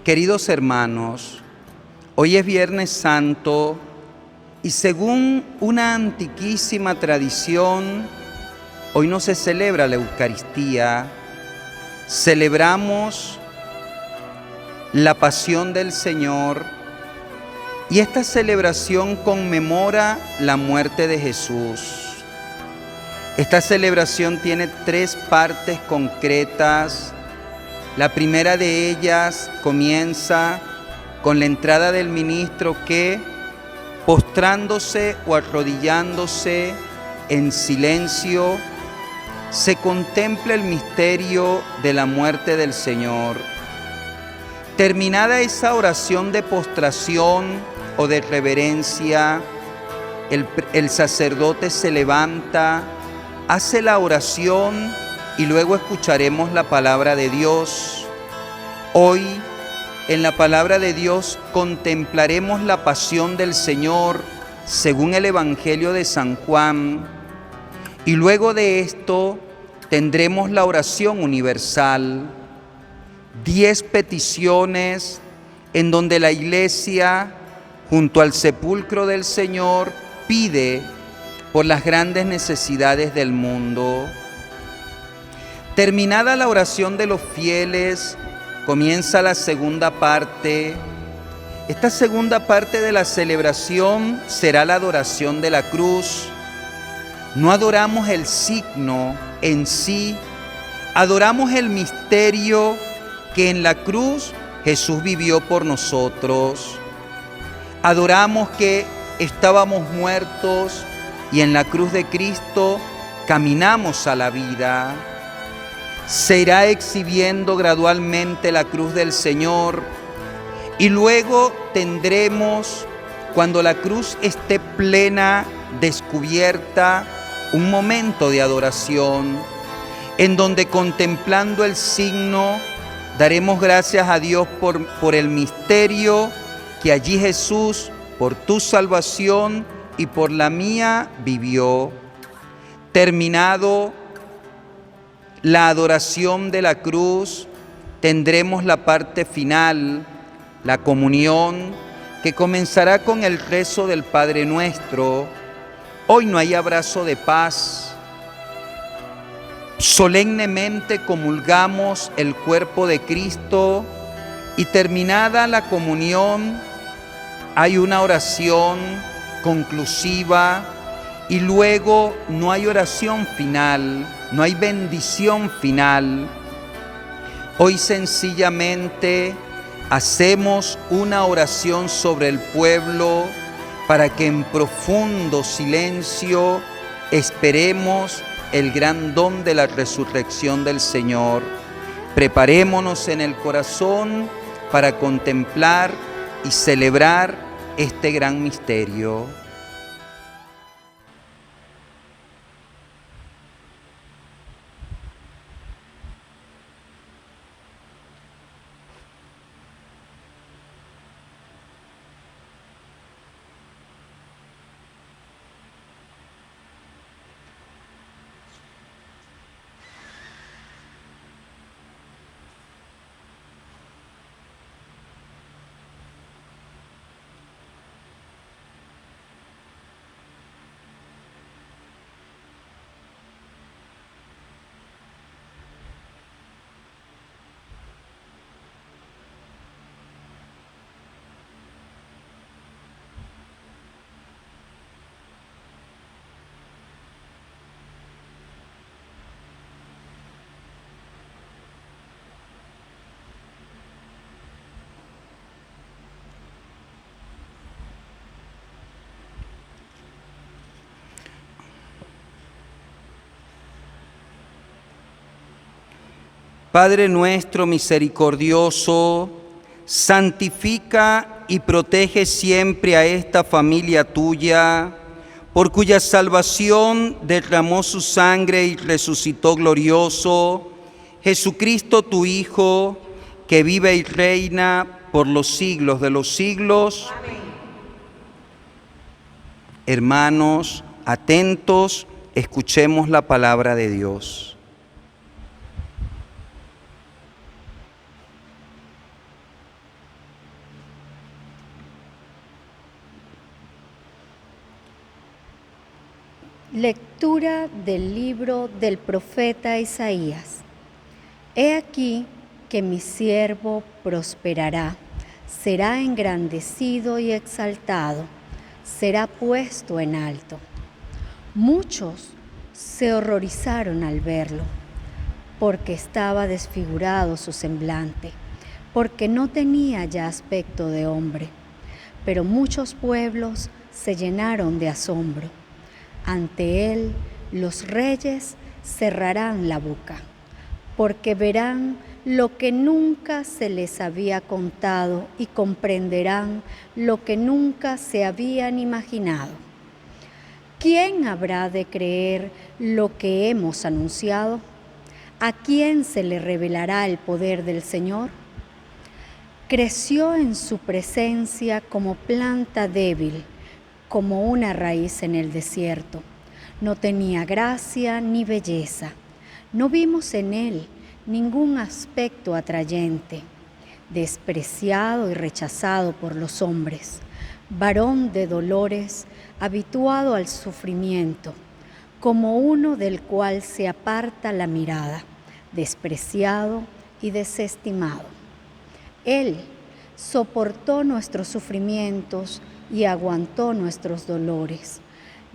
Queridos hermanos, hoy es Viernes Santo y según una antiquísima tradición, hoy no se celebra la Eucaristía, celebramos la Pasión del Señor y esta celebración conmemora la muerte de Jesús. Esta celebración tiene tres partes concretas. La primera de ellas comienza con la entrada del ministro que, postrándose o arrodillándose en silencio, se contempla el misterio de la muerte del Señor. Terminada esa oración de postración o de reverencia, el sacerdote se levanta, hace la oración y luego escucharemos la palabra de Dios. Hoy, en la palabra de Dios, contemplaremos la pasión del Señor según el Evangelio de San Juan. Y luego de esto, tendremos la oración universal. 10 peticiones en donde la Iglesia, junto al sepulcro del Señor, pide por las grandes necesidades del mundo. Terminada la oración de los fieles, comienza la segunda parte. Esta segunda parte de la celebración será la adoración de la cruz. No adoramos el signo en sí, adoramos el misterio que en la cruz Jesús vivió por nosotros. Adoramos que estábamos muertos y en la cruz de Cristo caminamos a la vida. Se irá exhibiendo gradualmente la cruz del Señor y luego tendremos, cuando la cruz esté plena, descubierta, un momento de adoración en donde, contemplando el signo, daremos gracias a Dios por el misterio que allí Jesús, por tu salvación y por la mía, vivió. Terminado la adoración de la cruz, tendremos la parte final, la comunión, que comenzará con el rezo del Padre Nuestro. Hoy no hay abrazo de paz. Solemnemente comulgamos el cuerpo de Cristo y terminada la comunión, hay una oración conclusiva y luego no hay oración final, no hay bendición final. Hoy sencillamente hacemos una oración sobre el pueblo para que en profundo silencio esperemos el gran don de la resurrección del Señor. Preparémonos en el corazón para contemplar y celebrar este gran misterio. Padre nuestro misericordioso, santifica y protege siempre a esta familia tuya, por cuya salvación derramó su sangre y resucitó glorioso, Jesucristo tu Hijo, que vive y reina por los siglos de los siglos. Amén. Hermanos, atentos, escuchemos la palabra de Dios. Lectura del libro del profeta Isaías. He aquí que mi siervo prosperará, será engrandecido y exaltado, será puesto en alto. Muchos se horrorizaron al verlo, porque estaba desfigurado su semblante, porque no tenía ya aspecto de hombre. Pero muchos pueblos se llenaron de asombro. Ante él los reyes cerrarán la boca, porque verán lo que nunca se les había contado y comprenderán lo que nunca se habían imaginado. ¿Quién habrá de creer lo que hemos anunciado? ¿A quién se le revelará el poder del Señor? Creció en su presencia como planta débil, como una raíz en el desierto. No tenía gracia ni belleza. No vimos en él ningún aspecto atrayente. Despreciado y rechazado por los hombres, varón de dolores, habituado al sufrimiento, como uno del cual se aparta la mirada, despreciado y desestimado. Él soportó nuestros sufrimientos y aguantó nuestros dolores.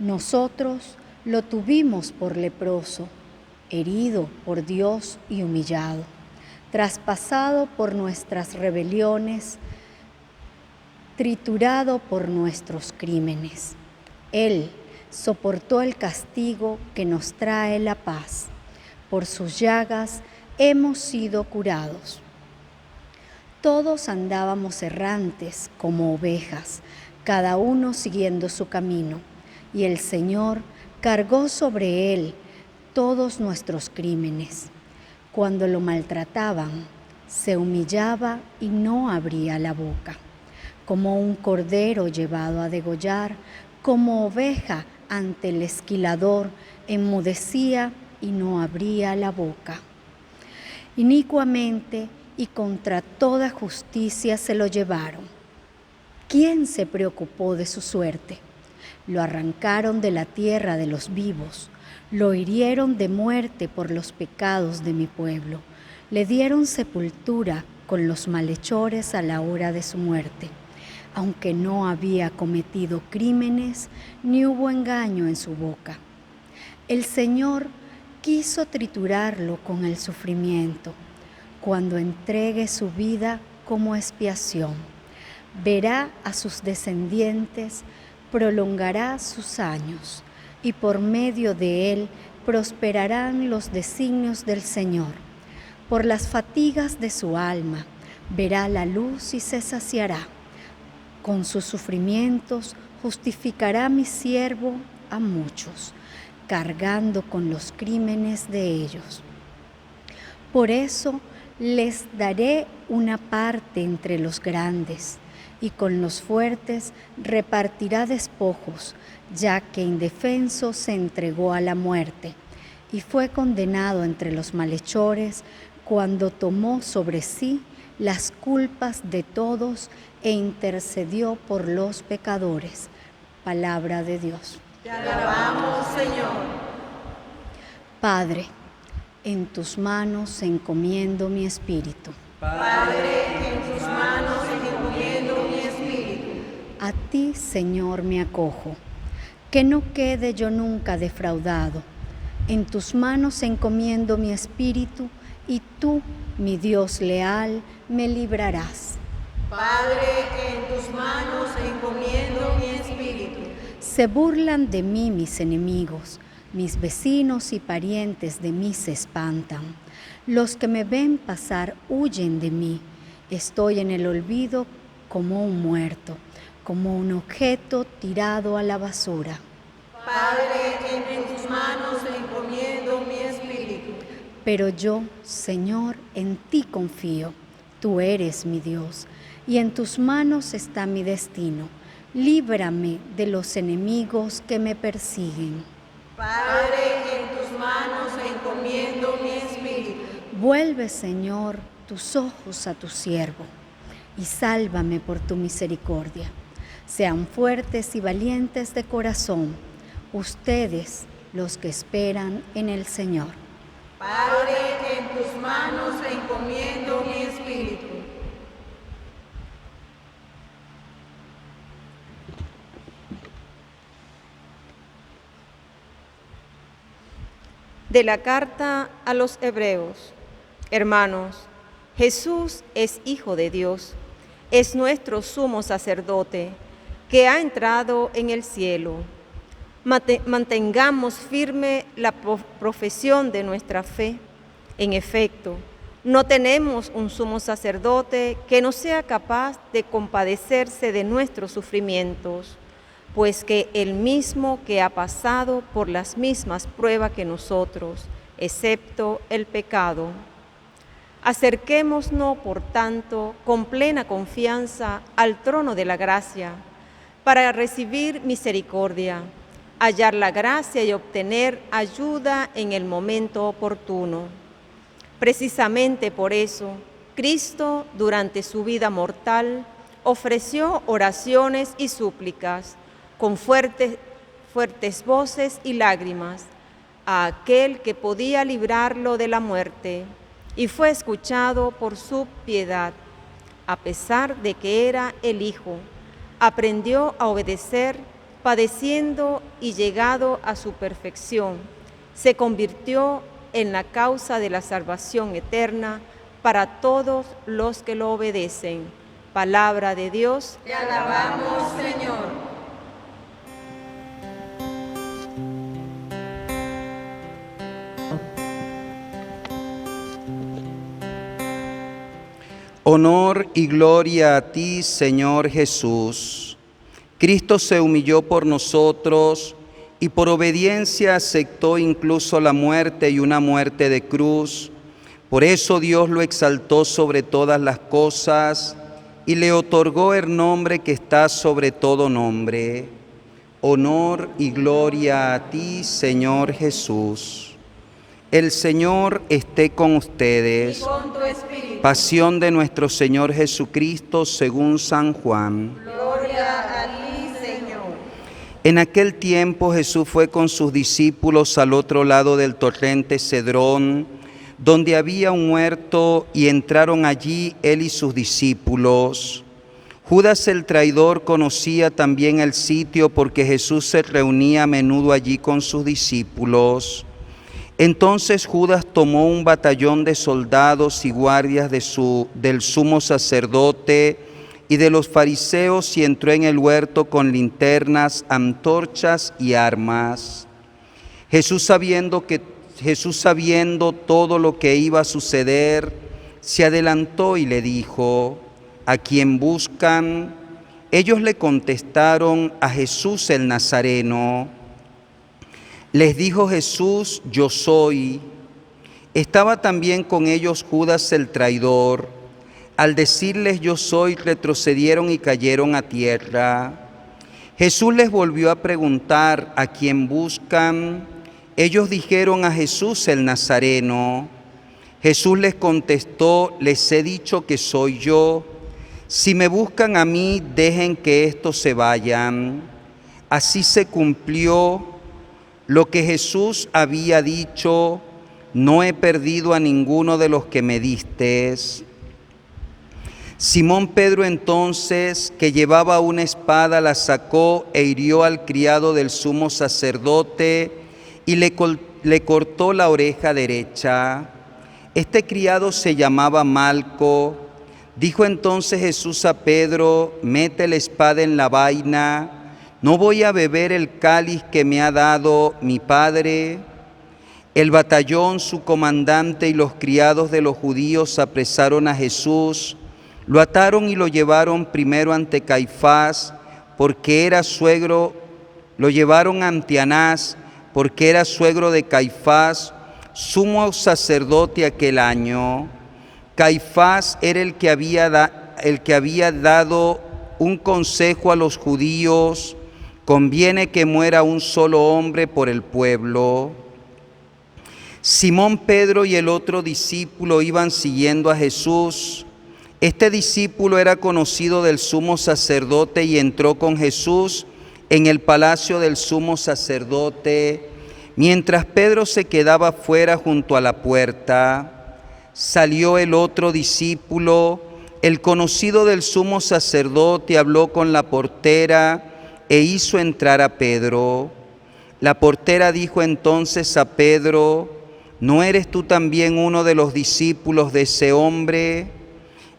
Nosotros lo tuvimos por leproso, herido por Dios y humillado, traspasado por nuestras rebeliones, triturado por nuestros crímenes. Él soportó el castigo que nos trae la paz. Por sus llagas hemos sido curados. Todos andábamos errantes como ovejas, cada uno siguiendo su camino, y el Señor cargó sobre él todos nuestros crímenes. Cuando lo maltrataban, se humillaba y no abría la boca. Como un cordero llevado a degollar, como oveja ante el esquilador, enmudecía y no abría la boca. Inicuamente y contra toda justicia se lo llevaron. ¿Quién se preocupó de su suerte? Lo arrancaron de la tierra de los vivos, lo hirieron de muerte por los pecados de mi pueblo, le dieron sepultura con los malhechores a la hora de su muerte, aunque no había cometido crímenes ni hubo engaño en su boca. El Señor quiso triturarlo con el sufrimiento. Cuando entregue su vida como expiación, verá a sus descendientes, prolongará sus años, y por medio de él prosperarán los designios del Señor. Por las fatigas de su alma verá la luz y se saciará. Con sus sufrimientos justificará mi siervo a muchos, cargando con los crímenes de ellos. Por eso les daré una parte entre los grandes, y con los fuertes repartirá despojos, ya que indefenso se entregó a la muerte, y fue condenado entre los malhechores cuando tomó sobre sí las culpas de todos e intercedió por los pecadores. Palabra de Dios. Te alabamos, Señor. Padre, en tus manos encomiendo mi espíritu. Padre, en tus manos encomiendo mi espíritu. A ti, Señor, me acojo, que no quede yo nunca defraudado. En tus manos encomiendo mi espíritu, y tú, mi Dios leal, me librarás. Padre, en tus manos encomiendo mi espíritu. Se burlan de mí mis enemigos, mis vecinos y parientes de mí se espantan. Los que me ven pasar huyen de mí. Estoy en el olvido como un muerto, como un objeto tirado a la basura. Padre, en tus manos encomiendo mi espíritu. Pero yo, Señor, en ti confío. Tú eres mi Dios, y en tus manos está mi destino. Líbrame de los enemigos que me persiguen. Padre, en tus manos encomiendo mi espíritu. Vuelve, Señor, tus ojos a tu siervo, y sálvame por tu misericordia. Sean fuertes y valientes de corazón, ustedes los que esperan en el Señor. Padre, en tus manos encomiendo mi espíritu. De la carta a los Hebreos. Hermanos, Jesús es Hijo de Dios, es nuestro sumo sacerdote, que ha entrado en el cielo. Mantengamos firme la profesión de nuestra fe. En efecto, no tenemos un sumo sacerdote que no sea capaz de compadecerse de nuestros sufrimientos, pues que el mismo que ha pasado por las mismas pruebas que nosotros, excepto el pecado. Acerquémonos, por tanto, con plena confianza al trono de la gracia, para recibir misericordia, hallar la gracia y obtener ayuda en el momento oportuno. Precisamente por eso, Cristo, durante su vida mortal, ofreció oraciones y súplicas con fuertes voces y lágrimas a aquel que podía librarlo de la muerte, y fue escuchado por su piedad. A pesar de que era el Hijo, aprendió a obedecer, padeciendo y llegado a su perfección, se convirtió en la causa de la salvación eterna para todos los que lo obedecen. Palabra de Dios. Te alabamos, Señor. Honor y gloria a ti, Señor Jesús. Cristo se humilló por nosotros y por obediencia aceptó incluso la muerte y una muerte de cruz. Por eso Dios lo exaltó sobre todas las cosas y le otorgó el nombre que está sobre todo nombre. Honor y gloria a ti, Señor Jesús. El Señor esté con ustedes. Y con tu espíritu. Pasión de nuestro Señor Jesucristo según San Juan. Gloria a ti, Señor. En aquel tiempo Jesús fue con sus discípulos al otro lado del torrente Cedrón, donde había un huerto, y entraron allí él y sus discípulos. Judas el traidor conocía también el sitio, porque Jesús se reunía a menudo allí con sus discípulos. Entonces Judas tomó un batallón de soldados y guardias del sumo sacerdote y de los fariseos y entró en el huerto con linternas, antorchas y armas. Jesús sabiendo todo lo que iba a suceder, se adelantó y le dijo: ¿A quién buscan? Ellos le contestaron: a Jesús el Nazareno. Les dijo Jesús: yo soy. Estaba también con ellos Judas el traidor. Al decirles yo soy, retrocedieron y cayeron a tierra. Jesús les volvió a preguntar: ¿a quién buscan? Ellos dijeron: a Jesús el Nazareno. Jesús les contestó: les he dicho que soy yo. Si me buscan a mí, dejen que estos se vayan. Así se cumplió lo que Jesús había dicho: no he perdido a ninguno de los que me distes. Simón Pedro entonces, que llevaba una espada, la sacó e hirió al criado del sumo sacerdote y le cortó la oreja derecha. Este criado se llamaba Malco. Dijo entonces Jesús a Pedro: mete la espada en la vaina. ¿No voy a beber el cáliz que me ha dado mi Padre? El batallón, su comandante y los criados de los judíos apresaron a Jesús, lo ataron y lo llevaron primero ante Caifás, porque era suegro, lo llevaron ante Anás, porque era suegro de Caifás, sumo sacerdote aquel año. Caifás era el que había dado un consejo a los judíos: conviene que muera un solo hombre por el pueblo. Simón Pedro y el otro discípulo iban siguiendo a Jesús. Este discípulo era conocido del sumo sacerdote y entró con Jesús en el palacio del sumo sacerdote, mientras Pedro se quedaba fuera junto a la puerta, salió el otro discípulo, el conocido del sumo sacerdote, habló con la portera e hizo entrar a Pedro. La portera dijo entonces a Pedro: ¿no eres tú también uno de los discípulos de ese hombre?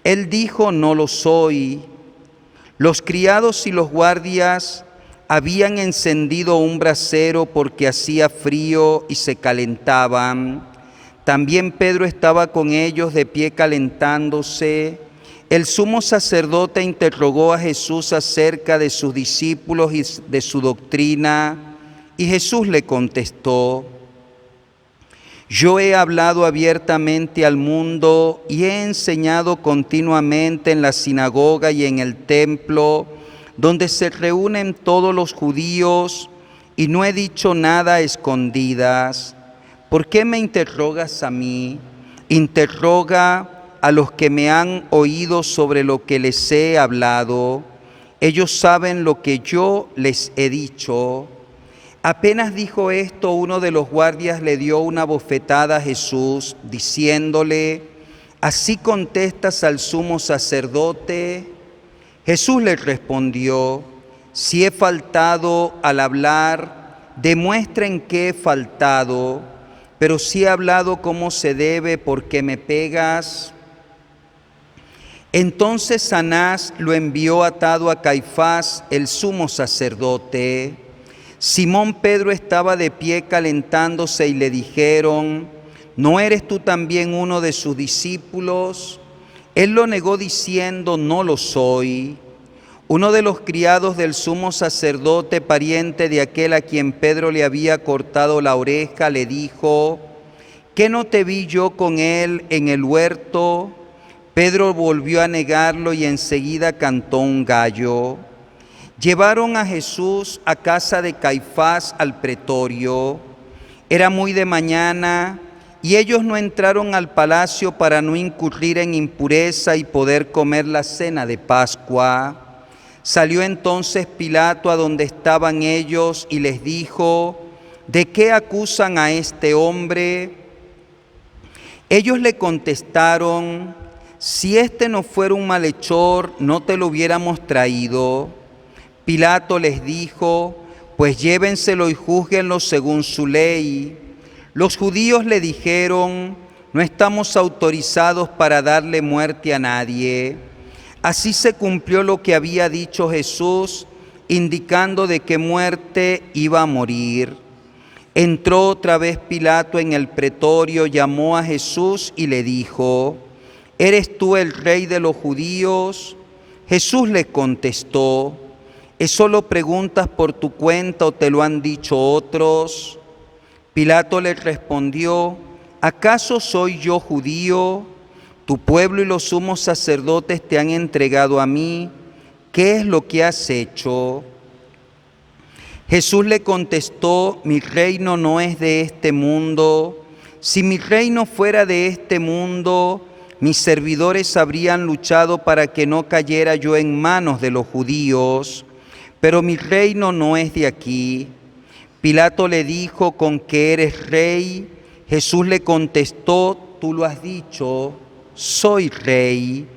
Él dijo: no lo soy. Los criados y los guardias habían encendido un brasero porque hacía frío y se calentaban. También Pedro estaba con ellos de pie calentándose. El sumo sacerdote interrogó a Jesús acerca de sus discípulos y de su doctrina, y Jesús le contestó: yo he hablado abiertamente al mundo y he enseñado continuamente en la sinagoga y en el templo, donde se reúnen todos los judíos, y no he dicho nada a escondidas. ¿Por qué me interrogas a mí? Interroga a los que me han oído sobre lo que les he hablado. Ellos saben lo que yo les he dicho. Apenas dijo esto, uno de los guardias le dio una bofetada a Jesús, diciéndole: ¿así contestas al sumo sacerdote? Jesús le respondió: si he faltado al hablar, demuestren que he faltado, pero si he hablado como se debe, ¿por qué me pegas? Entonces Anás lo envió atado a Caifás, el sumo sacerdote. Simón Pedro estaba de pie calentándose y le dijeron: ¿no eres tú también uno de sus discípulos? Él lo negó diciendo: no lo soy. Uno de los criados del sumo sacerdote, pariente de aquel a quien Pedro le había cortado la oreja, le dijo: ¿qué no te vi yo con él en el huerto? Pedro volvió a negarlo y enseguida cantó un gallo. Llevaron a Jesús a casa de Caifás al pretorio. Era muy de mañana y ellos no entraron al palacio para no incurrir en impureza y poder comer la cena de Pascua. Salió entonces Pilato a donde estaban ellos y les dijo: ¿de qué acusan a este hombre? Ellos le contestaron: si este no fuera un malhechor, no te lo hubiéramos traído. Pilato les dijo: pues llévenselo y júzguenlo según su ley. Los judíos le dijeron: no estamos autorizados para darle muerte a nadie. Así se cumplió lo que había dicho Jesús, indicando de qué muerte iba a morir. Entró otra vez Pilato en el pretorio, llamó a Jesús y le dijo: ¿eres tú el rey de los judíos? Jesús le contestó: ¿eso lo preguntas por tu cuenta o te lo han dicho otros? Pilato le respondió: ¿acaso soy yo judío? Tu pueblo y los sumos sacerdotes te han entregado a mí. ¿Qué es lo que has hecho? Jesús le contestó: mi reino no es de este mundo. Si mi reino fuera de este mundo, mis servidores habrían luchado para que no cayera yo en manos de los judíos, pero mi reino no es de aquí. Pilato le dijo: ¿con qué eres rey? Jesús le contestó: tú lo has dicho, soy rey.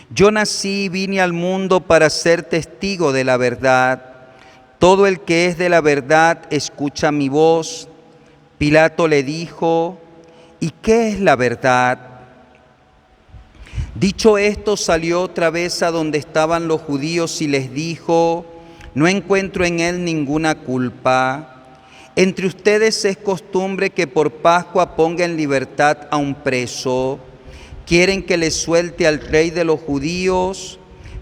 Yo nací y vine al mundo para ser testigo de la verdad. Todo el que es de la verdad escucha mi voz. Pilato le dijo: ¿y qué es la verdad? Dicho esto, salió otra vez a donde estaban los judíos y les dijo: no encuentro en él ninguna culpa. Entre ustedes es costumbre que por Pascua ponga en libertad a un preso. Quieren que le suelte al rey de los judíos,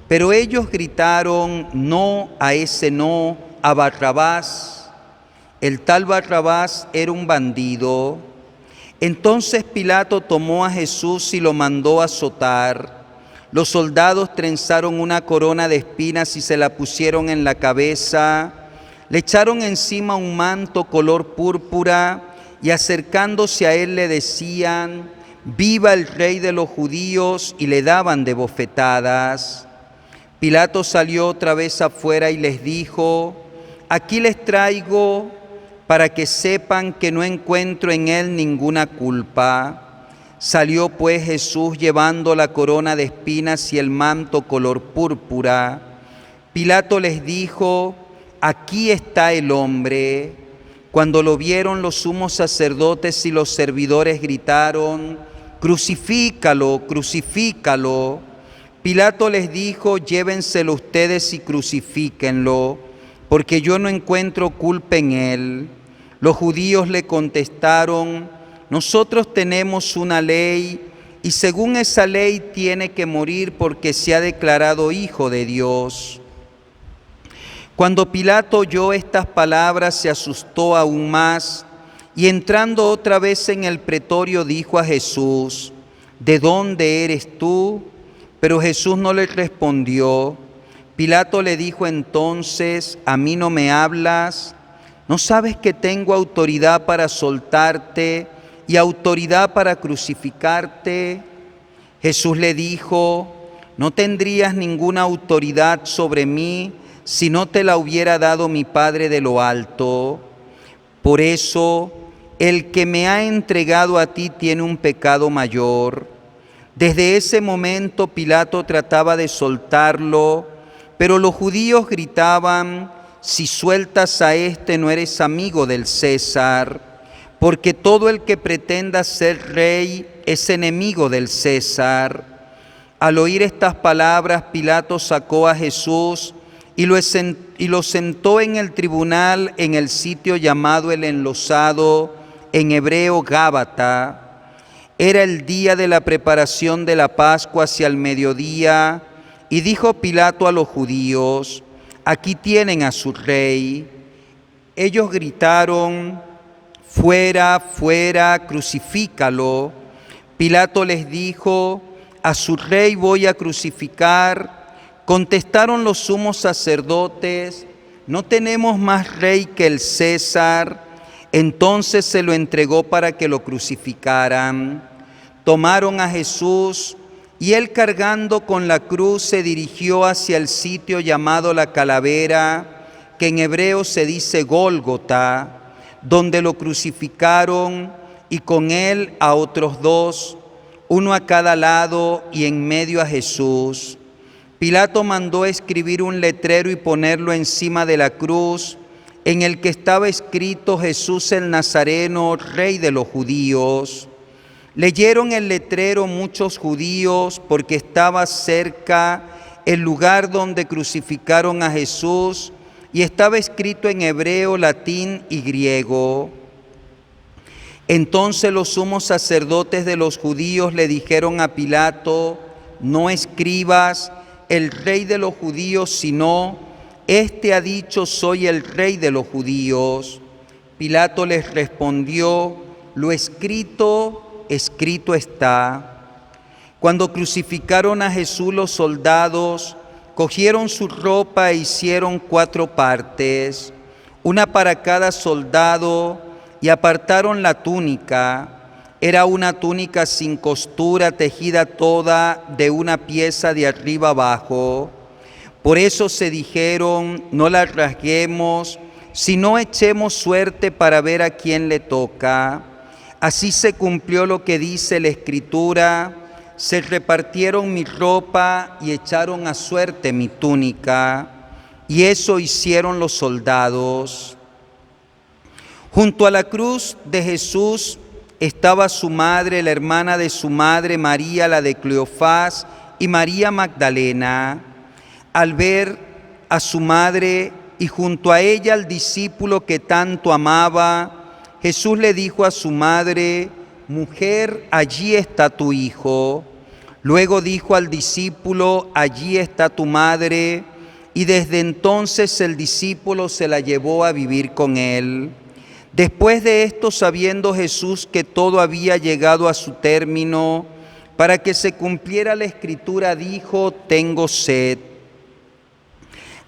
pero ellos gritaron: no, a ese no, a Barrabás. El tal Barrabás era un bandido. Entonces Pilato tomó a Jesús y lo mandó azotar. Los soldados trenzaron una corona de espinas y se la pusieron en la cabeza. Le echaron encima un manto color púrpura y acercándose a él le decían: «Viva el Rey de los judíos», y le daban de bofetadas. Pilato salió otra vez afuera y les dijo: Aquí les traigo para que sepan que no encuentro en él ninguna culpa. Salió pues Jesús llevando la corona de espinas y el manto color púrpura. Pilato les dijo: aquí está el hombre. Cuando lo vieron, los sumos sacerdotes y los servidores gritaron: crucifícalo, crucifícalo. Pilato les dijo: llévenselo ustedes y crucifíquenlo, porque yo no encuentro culpa en él. Los judíos le contestaron: nosotros tenemos una ley, y según esa ley tiene que morir porque se ha declarado hijo de Dios. Cuando Pilato oyó estas palabras, se asustó aún más, y entrando otra vez en el pretorio dijo a Jesús: ¿de dónde eres tú? Pero Jesús no le respondió. Pilato le dijo entonces: ¿a mí no me hablas? ¿No sabes que tengo autoridad para soltarte y autoridad para crucificarte? Jesús le dijo: no tendrías ninguna autoridad sobre mí si no te la hubiera dado mi Padre de lo alto. Por eso, el que me ha entregado a ti tiene un pecado mayor. Desde ese momento Pilato trataba de soltarlo, pero los judíos gritaban: si sueltas a este no eres amigo del César, porque todo el que pretenda ser rey es enemigo del César. Al oír estas palabras, Pilato sacó a Jesús y lo sentó en el tribunal en el sitio llamado el Enlosado, en hebreo Gábata. Era el día de la preparación de la Pascua hacia el mediodía, y dijo Pilato a los judíos: aquí tienen a su rey. Ellos gritaron: fuera, fuera, crucifícalo. Pilato les dijo: a su rey voy a crucificar. Contestaron los sumos sacerdotes: no tenemos más rey que el César. Entonces se lo entregó para que lo crucificaran. Tomaron a Jesús, y él, cargando con la cruz, se dirigió hacia el sitio llamado la Calavera, que en hebreo se dice Gólgota, donde lo crucificaron, y con él a otros dos, uno a cada lado y en medio a Jesús. Pilato mandó escribir un letrero y ponerlo encima de la cruz, en el que estaba escrito: Jesús el Nazareno, Rey de los judíos. Leyeron el letrero muchos judíos, porque estaba cerca el lugar donde crucificaron a Jesús, y estaba escrito en hebreo, latín y griego. Entonces los sumos sacerdotes de los judíos le dijeron a Pilato: no escribas el Rey de los judíos, sino: este ha dicho, soy el Rey de los judíos. Pilato les respondió: lo escrito, escrito está. Cuando crucificaron a Jesús, los soldados cogieron su ropa e hicieron 4 partes, una para cada soldado, y apartaron la túnica. Era una túnica sin costura, tejida toda de una pieza de arriba abajo. Por eso se dijeron: no la rasguemos, sino echemos suerte para ver a quién le toca. Así se cumplió lo que dice la Escritura: se repartieron mi ropa y echaron a suerte mi túnica. Y eso hicieron los soldados. Junto a la cruz de Jesús estaba su madre, la hermana de su madre, María, la de Cleofás, y María Magdalena. Al ver a su madre y junto a ella al discípulo que tanto amaba, Jesús le dijo a su madre: mujer, allí está tu hijo. Luego dijo al discípulo: allí está tu madre. Y desde entonces el discípulo se la llevó a vivir con él. Después de esto, sabiendo Jesús que todo había llegado a su término, para que se cumpliera la Escritura, dijo: tengo sed.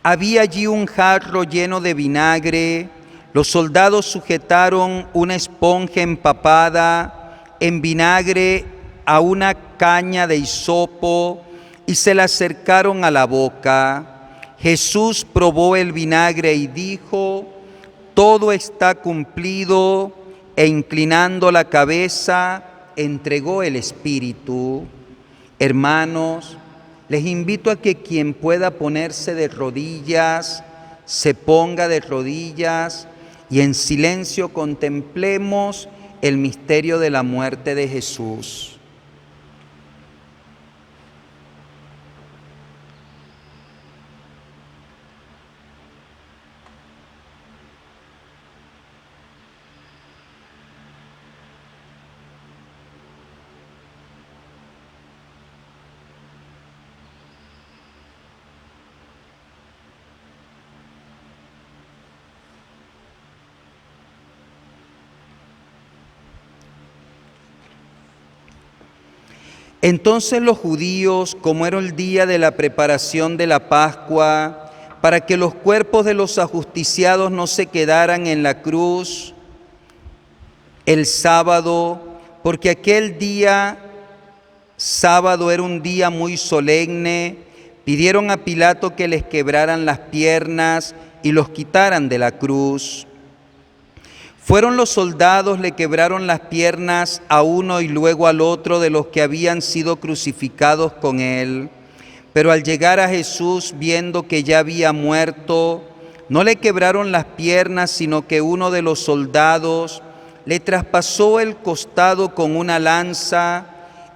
Había allí un jarro lleno de vinagre. Los soldados sujetaron una esponja empapada en vinagre a una caña de hisopo y se la acercaron a la boca. Jesús probó el vinagre y dijo: todo está cumplido, e inclinando la cabeza, entregó el Espíritu. Hermanos, les invito a que quien pueda ponerse de rodillas, se ponga de rodillas y en silencio contemplemos el misterio de la muerte de Jesús. Entonces los judíos, como era el día de la preparación de la Pascua, para que los cuerpos de los ajusticiados no se quedaran en la cruz el sábado, porque aquel día sábado era un día muy solemne, pidieron a Pilato que les quebraran las piernas y los quitaran de la cruz. Fueron los soldados, le quebraron las piernas a uno y luego al otro de los que habían sido crucificados con él. Pero al llegar a Jesús, viendo que ya había muerto, no le quebraron las piernas, sino que uno de los soldados le traspasó el costado con una lanza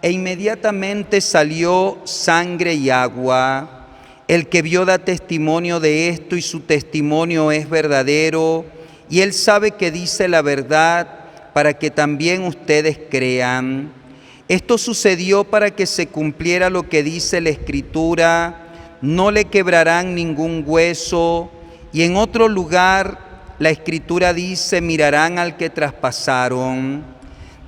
e inmediatamente salió sangre y agua. El que vio da testimonio de esto y su testimonio es verdadero. Y él sabe que dice la verdad para que también ustedes crean. Esto sucedió para que se cumpliera lo que dice la Escritura: no le quebrarán ningún hueso. Y en otro lugar la Escritura dice: mirarán al que traspasaron.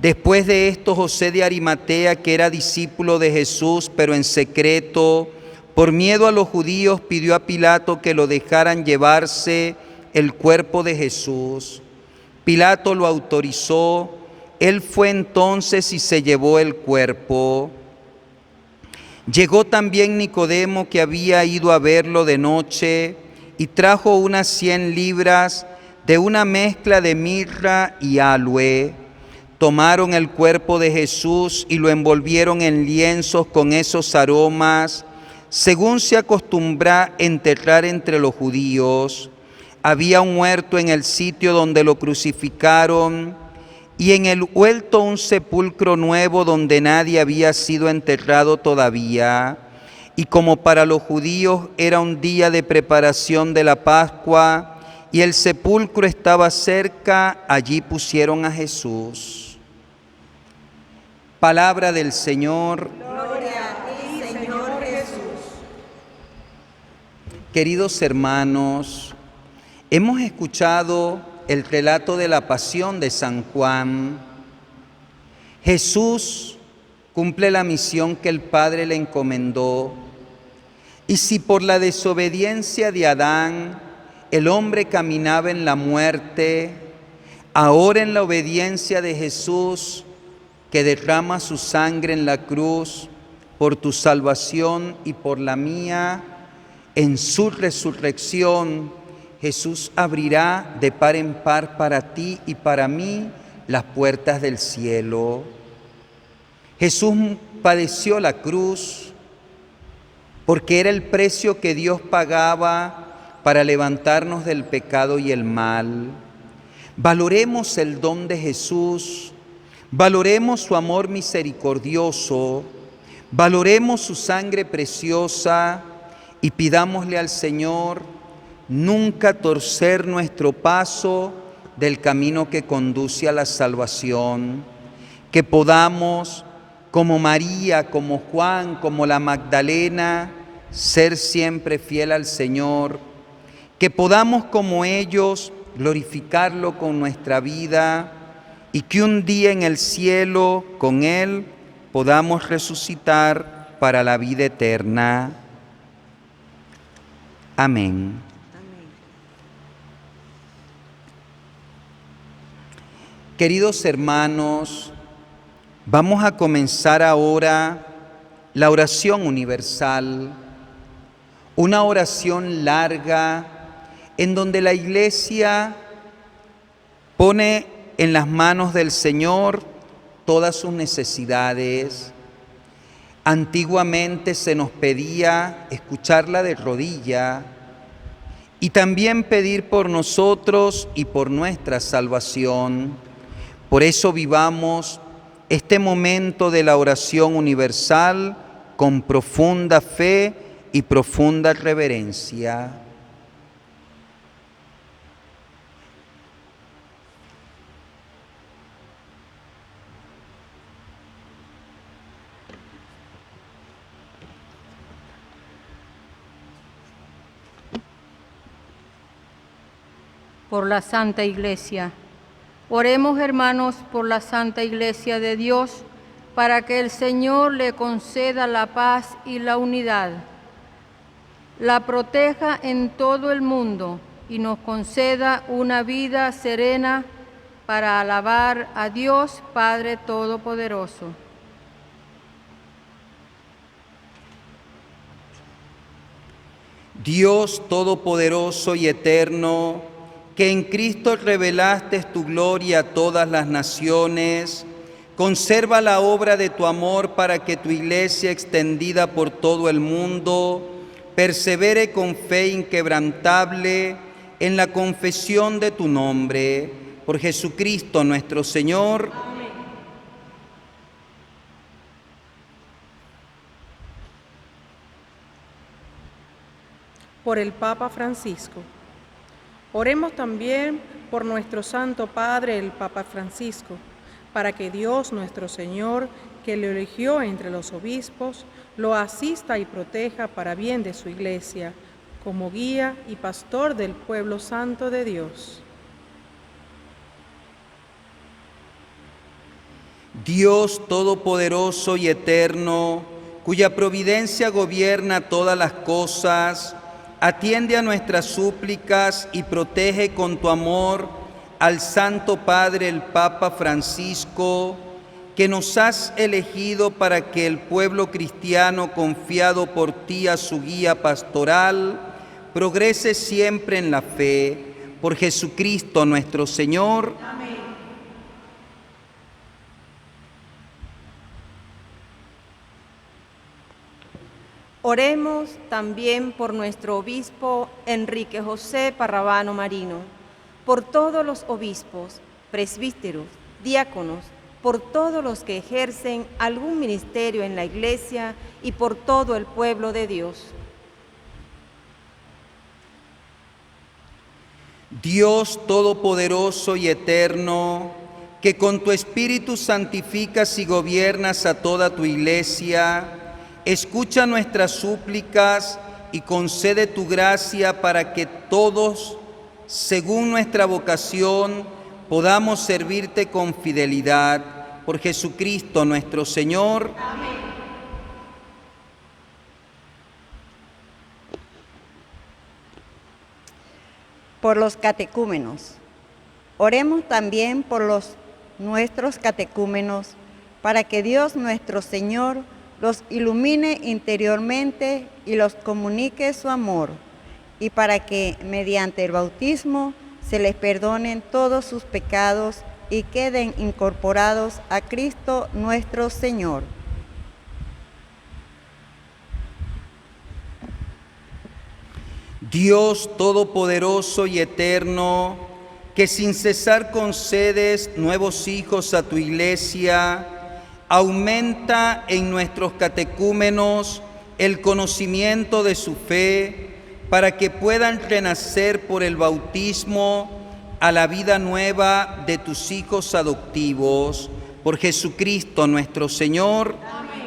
Después de esto, José de Arimatea, que era discípulo de Jesús, pero en secreto, por miedo a los judíos, pidió a Pilato que lo dejaran llevarse el cuerpo de Jesús. Pilato lo autorizó. Él fue entonces y se llevó el cuerpo. Llegó también Nicodemo, que había ido a verlo de noche, y trajo unas 100 libras de una mezcla de mirra y aloe. Tomaron el cuerpo de Jesús y lo envolvieron en lienzos con esos aromas, según se acostumbra enterrar entre los judíos. Había un huerto en el sitio donde lo crucificaron, y en el huerto un sepulcro nuevo donde nadie había sido enterrado todavía. Y como para los judíos era un día de preparación de la Pascua, y el sepulcro estaba cerca, allí pusieron a Jesús. Palabra del Señor. Gloria a ti, Señor Jesús. Queridos hermanos, hemos escuchado el relato de la pasión de San Juan. Jesús cumple la misión que el Padre le encomendó. Y si por la desobediencia de Adán el hombre caminaba en la muerte, ahora en la obediencia de Jesús, que derrama su sangre en la cruz por tu salvación y por la mía, en su resurrección, Jesús abrirá de par en par para ti y para mí las puertas del cielo. Jesús padeció la cruz porque era el precio que Dios pagaba para levantarnos del pecado y el mal. Valoremos el don de Jesús, valoremos su amor misericordioso, valoremos su sangre preciosa y pidámosle al Señor nunca torcer nuestro paso del camino que conduce a la salvación, que podamos, como María, como Juan, como la Magdalena, ser siempre fiel al Señor, que podamos como ellos glorificarlo con nuestra vida y que un día en el cielo con Él podamos resucitar para la vida eterna. Amén. Queridos hermanos, vamos a comenzar ahora la oración universal, Una oración larga en donde la Iglesia pone en las manos del Señor todas sus necesidades. Antiguamente se nos pedía escucharla de rodilla y también pedir por nosotros y por nuestra salvación. Por eso vivamos este momento de la oración universal con profunda fe y profunda reverencia. Por la Santa Iglesia. Oremos, hermanos, por la Santa Iglesia de Dios, para que el Señor le conceda la paz y la unidad, la proteja en todo el mundo y nos conceda una vida serena para alabar a Dios Padre Todopoderoso. Dios Todopoderoso y Eterno, que en Cristo revelaste tu gloria a todas las naciones, conserva la obra de tu amor para que tu Iglesia, extendida por todo el mundo, persevere con fe inquebrantable en la confesión de tu nombre. Por Jesucristo nuestro Señor. Amén. Por el Papa Francisco. Oremos también por nuestro Santo Padre, el Papa Francisco, para que Dios nuestro Señor, que lo eligió entre los obispos, lo asista y proteja para bien de su Iglesia, como guía y pastor del pueblo santo de Dios. Dios Todopoderoso y Eterno, cuya providencia gobierna todas las cosas, atiende a nuestras súplicas y protege con tu amor al Santo Padre, el Papa Francisco, que nos has elegido para que el pueblo cristiano, confiado por ti a su guía pastoral, progrese siempre en la fe. Por Jesucristo nuestro Señor. Amén. Oremos también por nuestro obispo Enrique José Parravano Marino, por todos los obispos, presbíteros, diáconos, por todos los que ejercen algún ministerio en la Iglesia y por todo el pueblo de Dios. Dios Todopoderoso y Eterno, que con tu Espíritu santificas y gobiernas a toda tu Iglesia, escucha nuestras súplicas y concede tu gracia para que todos, según nuestra vocación, podamos servirte con fidelidad. Por Jesucristo nuestro Señor. Amén. Por los catecúmenos. Oremos también por nuestros catecúmenos, para que Dios nuestro Señor los ilumine interiormente y los comunique su amor, y para que mediante el bautismo se les perdonen todos sus pecados y queden incorporados a Cristo nuestro Señor. Dios Todopoderoso y Eterno, que sin cesar concedes nuevos hijos a tu Iglesia, aumenta en nuestros catecúmenos el conocimiento de su fe, para que puedan renacer por el bautismo a la vida nueva de tus hijos adoptivos. Por Jesucristo nuestro Señor. Amén.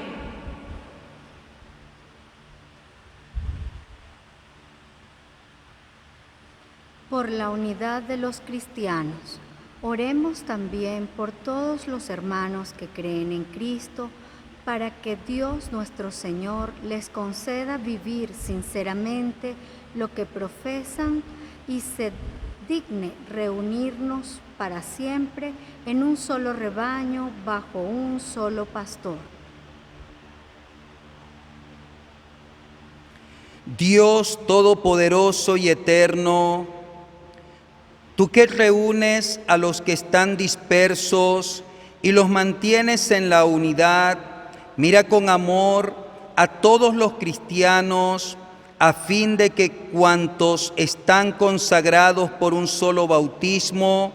Por la unidad de los cristianos, oremos también por todos los hermanos que creen en Cristo, para que Dios nuestro Señor les conceda vivir sinceramente lo que profesan y se digne reunirnos para siempre en un solo rebaño bajo un solo pastor. Dios Todopoderoso y Eterno, tú que reúnes a los que están dispersos y los mantienes en la unidad, mira con amor a todos los cristianos, a fin de que cuantos están consagrados por un solo bautismo,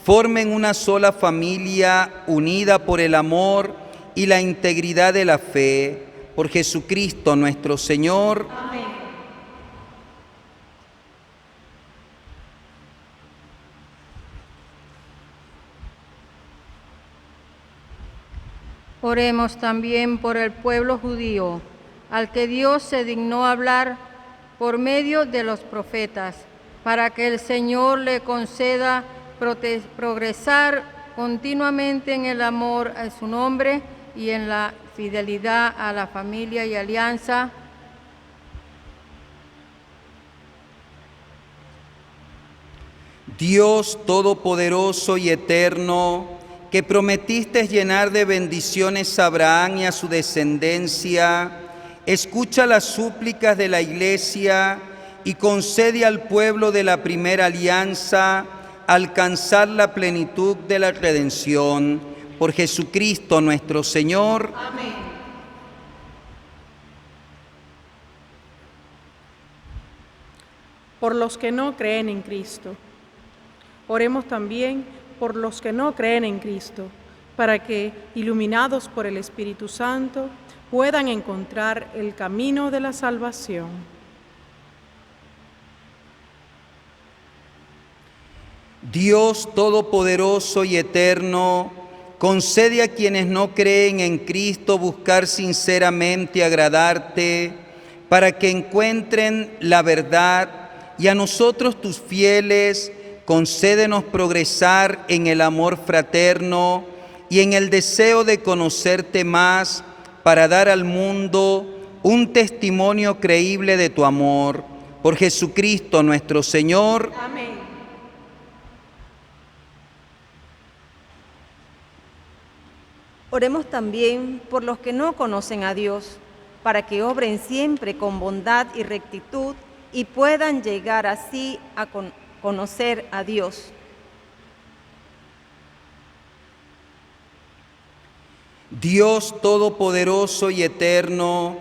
formen una sola familia unida por el amor y la integridad de la fe. Por Jesucristo nuestro Señor. Amén. Oremos también por el pueblo judío, al que Dios se dignó hablar por medio de los profetas, para que el Señor le conceda progresar continuamente en el amor a su nombre y en la fidelidad a la familia y alianza. Dios Todopoderoso y Eterno, que prometiste llenar de bendiciones a Abraham y a su descendencia, escucha las súplicas de la Iglesia y concede al pueblo de la primera alianza alcanzar la plenitud de la redención. Por Jesucristo nuestro Señor. Amén. Por los que no creen en Cristo. Oremos también por los que no creen en Cristo, para que, iluminados por el Espíritu Santo, puedan encontrar el camino de la salvación. Dios Todopoderoso y Eterno, concede a quienes no creen en Cristo buscar sinceramente agradarte, para que encuentren la verdad, y a nosotros tus fieles, concédenos progresar en el amor fraterno y en el deseo de conocerte más, para dar al mundo un testimonio creíble de tu amor. Por Jesucristo nuestro Señor. Amén. Oremos también por los que no conocen a Dios, para que obren siempre con bondad y rectitud y puedan llegar así a conocer a Dios. Dios Todopoderoso y Eterno,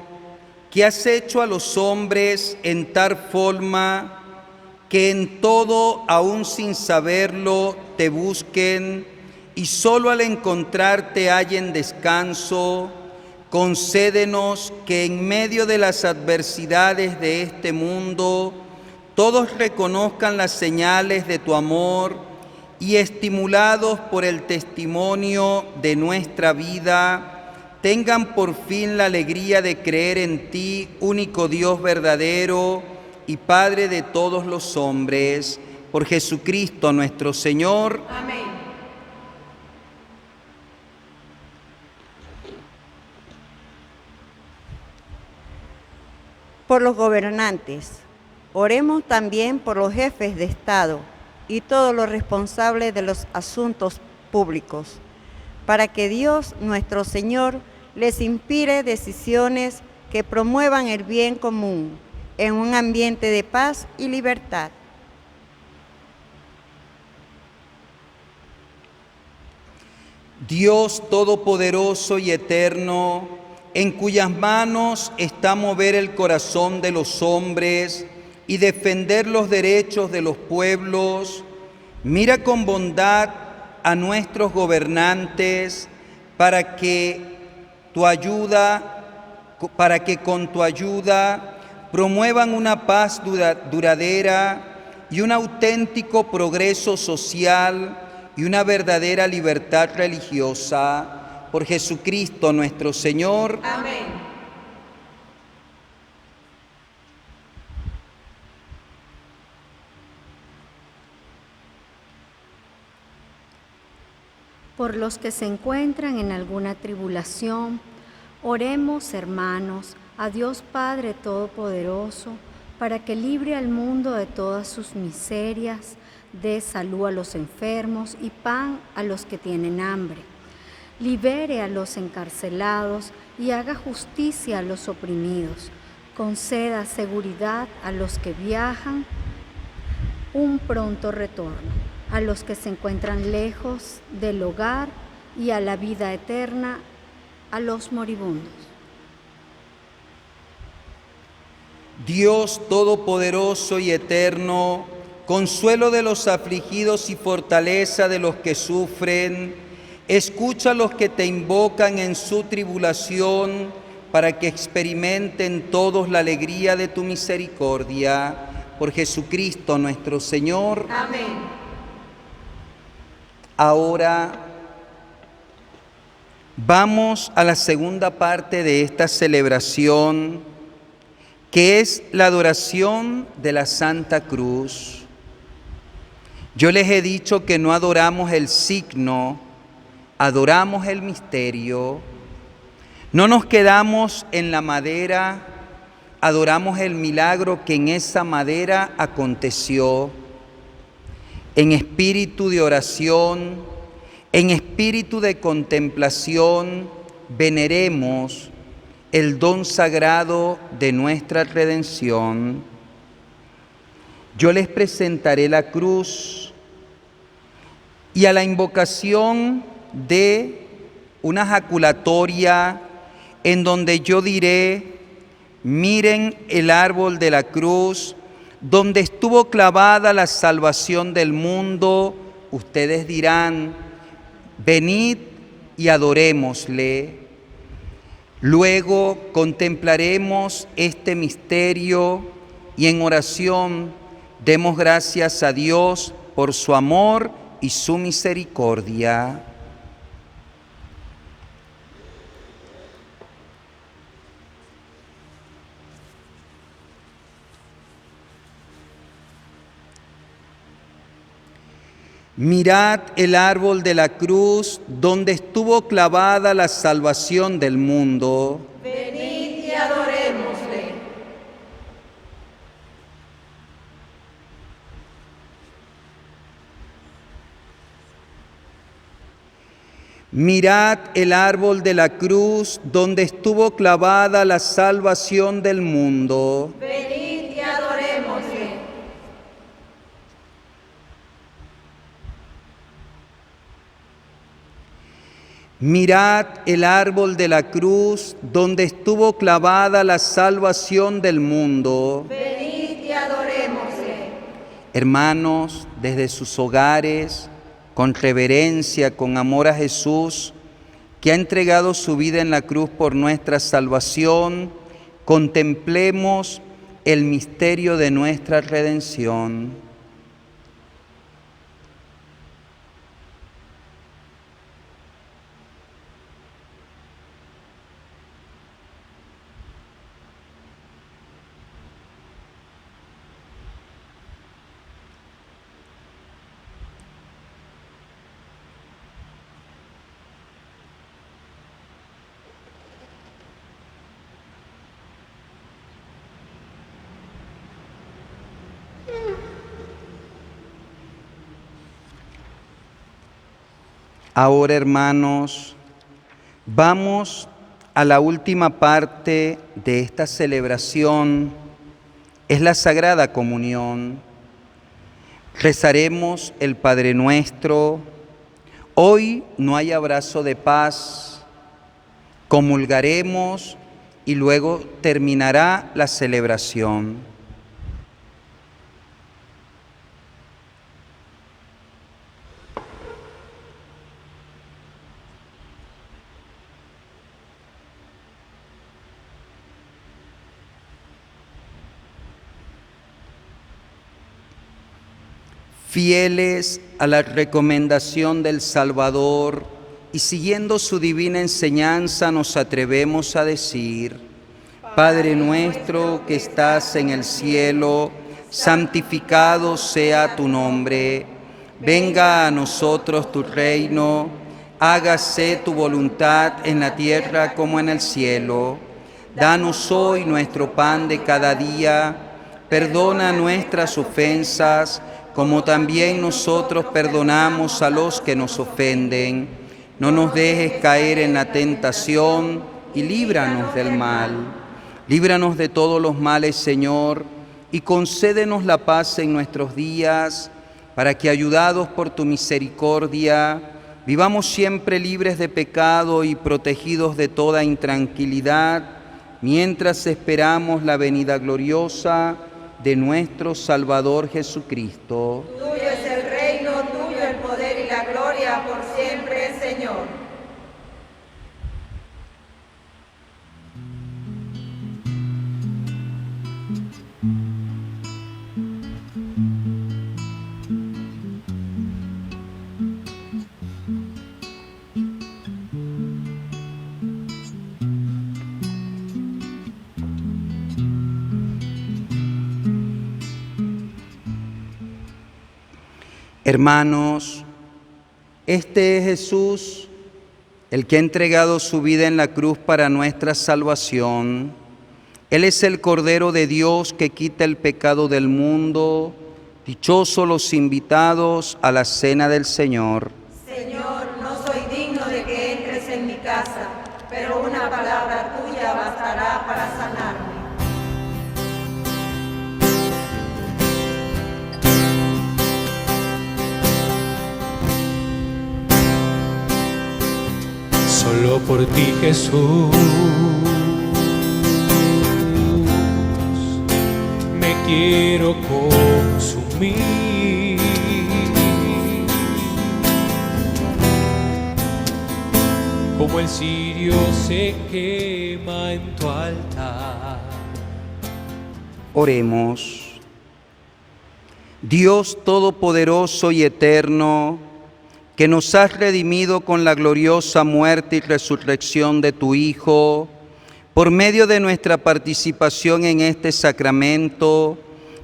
que has hecho a los hombres en tal forma que en todo, aún sin saberlo, te busquen y solo al encontrarte hallen descanso, concédenos que en medio de las adversidades de este mundo, todos reconozcan las señales de tu amor y, estimulados por el testimonio de nuestra vida, tengan por fin la alegría de creer en ti, único Dios verdadero y Padre de todos los hombres. Por Jesucristo nuestro Señor. Amén. Por los gobernantes. Oremos también por los jefes de Estado y todos los responsables de los asuntos públicos, para que Dios nuestro Señor les inspire decisiones que promuevan el bien común en un ambiente de paz y libertad. Dios Todopoderoso y Eterno, en cuyas manos está mover el corazón de los hombres y defender los derechos de los pueblos, mira con bondad a nuestros gobernantes para que con tu ayuda promuevan una paz duradera y un auténtico progreso social y una verdadera libertad religiosa. Por Jesucristo nuestro Señor. Amén. Por los que se encuentran en alguna tribulación, oremos, hermanos, a Dios Padre Todopoderoso, para que libre al mundo de todas sus miserias, dé salud a los enfermos y pan a los que tienen hambre. Libere a los encarcelados y haga justicia a los oprimidos. conceda seguridad a los que viajan, un pronto retorno a los que se encuentran lejos del hogar y a la vida eterna a los moribundos. Dios Todopoderoso y Eterno, consuelo de los afligidos y fortaleza de los que sufren, escucha a los que te invocan en su tribulación, para que experimenten todos la alegría de tu misericordia. Por Jesucristo nuestro Señor. Amén. Ahora vamos a la segunda parte de esta celebración, que es la adoración de la Santa Cruz. Yo les he dicho que no adoramos el signo, adoramos el misterio. No nos quedamos en la madera, adoramos el milagro que en esa madera aconteció. En espíritu de oración, en espíritu de contemplación, veneremos el don sagrado de nuestra redención. Yo les presentaré la cruz y a la invocación de una jaculatoria en donde yo diré: miren el árbol de la cruz, donde estuvo clavada la salvación del mundo. Ustedes dirán: venid y adorémosle. Luego contemplaremos este misterio y en oración demos gracias a Dios por su amor y su misericordia. Mirad el árbol de la cruz, donde estuvo clavada la salvación del mundo. Venid y adorémosle. Mirad el árbol de la cruz, donde estuvo clavada la salvación del mundo. Venid y adorémosle. Mirad el árbol de la cruz, donde estuvo clavada la salvación del mundo. Venid y adorémosle. Hermanos, desde sus hogares, con reverencia, con amor a Jesús, que ha entregado su vida en la cruz por nuestra salvación, contemplemos el misterio de nuestra redención. Ahora, hermanos, vamos a la última parte de esta celebración, es la Sagrada Comunión. Rezaremos el Padre Nuestro. Hoy no hay abrazo de paz. Comulgaremos y luego terminará la celebración. Fieles a la recomendación del Salvador y siguiendo su divina enseñanza, nos atrevemos a decir: Padre nuestro que estás en el cielo, santificado sea tu nombre. Venga a nosotros tu reino, hágase tu voluntad en la tierra como en el cielo. Danos hoy nuestro pan de cada día, perdona nuestras ofensas, como también nosotros perdonamos a los que nos ofenden. No nos dejes caer en la tentación y líbranos del mal. Líbranos de todos los males, Señor, y concédenos la paz en nuestros días, para que, ayudados por tu misericordia, vivamos siempre libres de pecado y protegidos de toda intranquilidad, mientras esperamos la venida gloriosa de nuestro Salvador Jesucristo. Tuyo es el reino, tuyo el poder y la gloria por siempre, Señor. Hermanos, este es Jesús, el que ha entregado su vida en la cruz para nuestra salvación. Él es el Cordero de Dios que quita el pecado del mundo. Dichosos los invitados a la cena del Señor. Señor, no soy digno de que entres en mi casa, pero una palabra tuya bastará para sanarme. Solo por ti, Jesús, me quiero consumir. Como el cirio se quema en tu altar. Oremos. Dios Todopoderoso y Eterno, que nos has redimido con la gloriosa muerte y resurrección de tu Hijo, por medio de nuestra participación en este sacramento,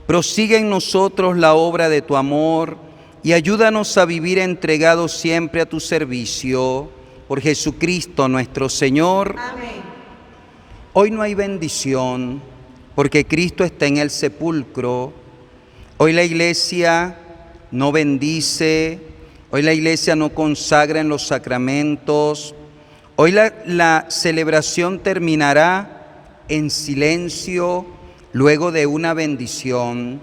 prosigue en nosotros la obra de tu amor y ayúdanos a vivir entregados siempre a tu servicio. Por Jesucristo nuestro Señor. Amén. Hoy no hay bendición, porque Cristo está en el sepulcro. Hoy la Iglesia no bendice. Hoy la Iglesia no consagra en los sacramentos. Hoy la celebración terminará en silencio, luego de una bendición.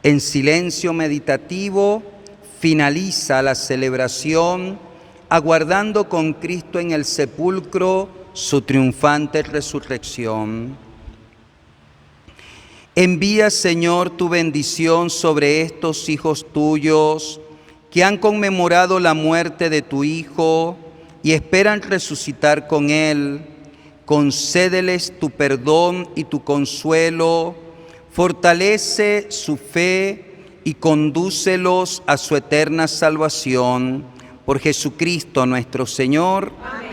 En silencio meditativo finaliza la celebración, aguardando con Cristo en el sepulcro su triunfante resurrección. Envía, Señor, tu bendición sobre estos hijos tuyos, que han conmemorado la muerte de tu Hijo y esperan resucitar con Él. Concédeles tu perdón y tu consuelo, fortalece su fe y condúcelos a su eterna salvación. Por Jesucristo nuestro Señor. Amén.